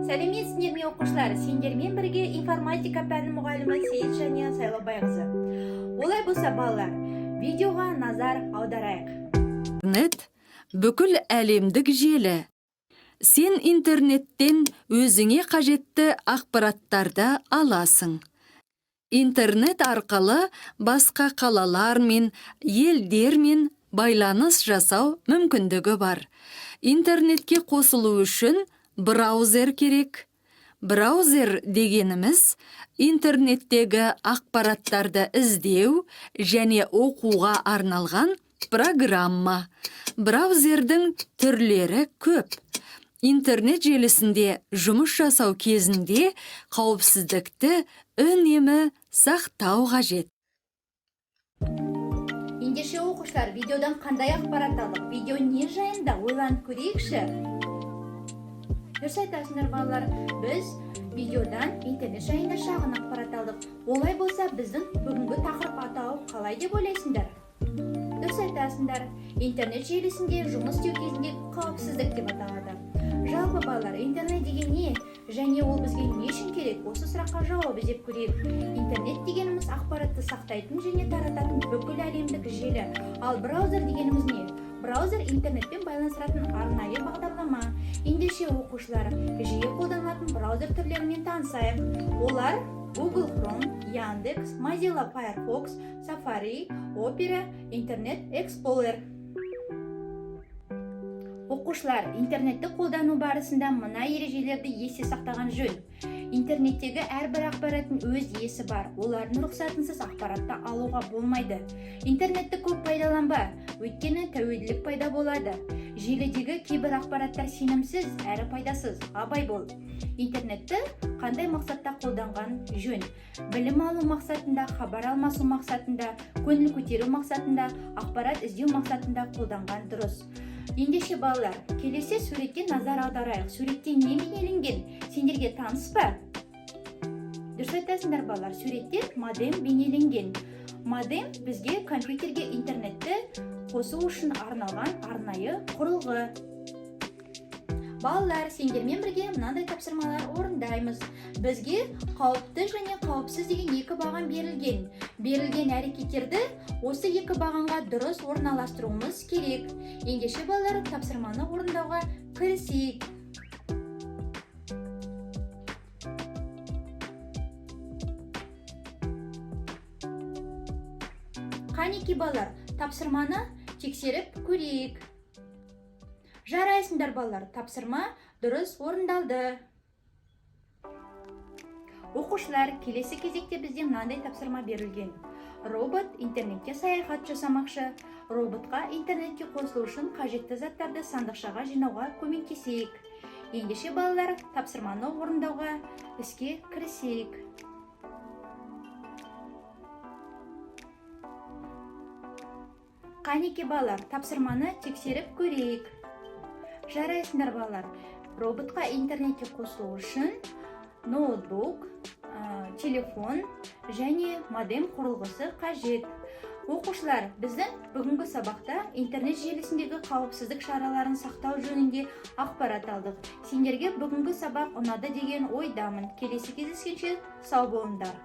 Сәлеметсіздер ме оқушылар, сендермен бірге информатика пәнінің мұғалімі Сейітжания Сайлаубайқызы. Олай болса балалар, видеоға назар аударайық. Интернет бүкіл әлемдік желі. Сен интернеттен өзіңе қажетті ақпараттарды аласың. Интернет арқылы басқа қалалар мен елдер мен байланыс жасау мүмкіндігі бар. Интернетке қосылу үшін браузер керек. Браузер дегеніміз интернеттегі ақпараттарды іздеу және оқуға арналған программа. Браузердің түрлері көп. Интернет желісінде жұмыс жасау кезінде қауіпсіздікті үнемі сақтау қажет. Ендеше оқушылар, видеодан қандай ақпарат алдық? Видео не жайында ойланып көрейікші? Дұрыс айтасыңдар балалар, біз видеодан интернет жайында шағын ақпарат алдық. Олай болса, біздің бүгінгі тақырып атауы қалай деп ойлайсыңдар? Дұрыс айтасыңдар, интернет желісінде жұмыс істеу кезінде қауіпсіздік деп аталады. Жалпы балалар, интернет деген не? Және ол бізге не үшін керек? Осы сұраққа жауап іздеп көрейік. Интернет дегеніміз ақпаратты сақтайтын және тарататын бүкіл әлемдік желі. Ал браузер дегеніміз не? Браузер интернетпен байланыстыратын арнайы бағдарлама. Ендеше оқушылар, жиі қолданылатын браузер түрлерімен танысайық. Олар Google Chrome, Яндекс, Mozilla Firefox, Safari, Opera, Internet Explorer. Оқушылар, интернетті қолдану барысында мына ережелерді есте сақтаған жөн. Интернеттегі әрбір ақпараттың өз иесі бар. Олардың рұқсатынсыз ақпаратты алуға болмайды. Интернетті көп пайдаланба, өйткені тәуелділік пайда болады. Желідегі кейбір ақпараттар сенімсіз әрі пайдасыз. Абай бол. Интернетті қандай мақсатта қолданған жөн? Білім алу мақсатында, хабар алмасу мақсатында, көңіл көтеру мақсатында, ақпарат іздеу мақсатында қолданған дұрыс. Ендеше балалар, келесі суретке назар аударайық. Суретте не бейнеленген? Сендерге таныс па? Дұрыс айтасыңдар балалар, суретте модем бейнеленген. Модем бізге компьютерге интернетті қосу үшін арналған арнайы құрылғы. Балалар, сендермен бірге мынандай тапсырмалар орындаймыз. Бізге қауіпті және қауіпсіз деген екі баған берілген. Берілген әрекеттерді осы екі бағанға дұрыс орналастыруымыз керек. Ендеше балалар, тапсырманы орындауға кірісейік. Қанеки балалар, тапсырманы тексеріп көрейік. Жарайсыңдар балалар, тапсырма дұрыс орындалды. Оқушылар, келесі кезекте бізде мынандай тапсырма берілген. Робот интернетке саяхат жасамақшы. Роботқа интернетке қосылу үшін қажетті заттарды сандықшаға жинауға көмектесейік. Ендеше балалар, тапсырманы орындауға іске кірісейік. Қанеки балалар, тапсырманы тексеріп көрейік. Жарайсыңдар балалар, роботқа интернетке қосылу үшін ноутбук, телефон және модем құрылғысы қажет. Оқушылар, біздің бүгінгі сабақта интернет желісіндегі қауіпсіздік шараларын сақтау жөнінде ақпарат алдық. Сендерге бүгінгі сабақ ұнады деген ойдамын. Келесі кездескенше сау болыңдар.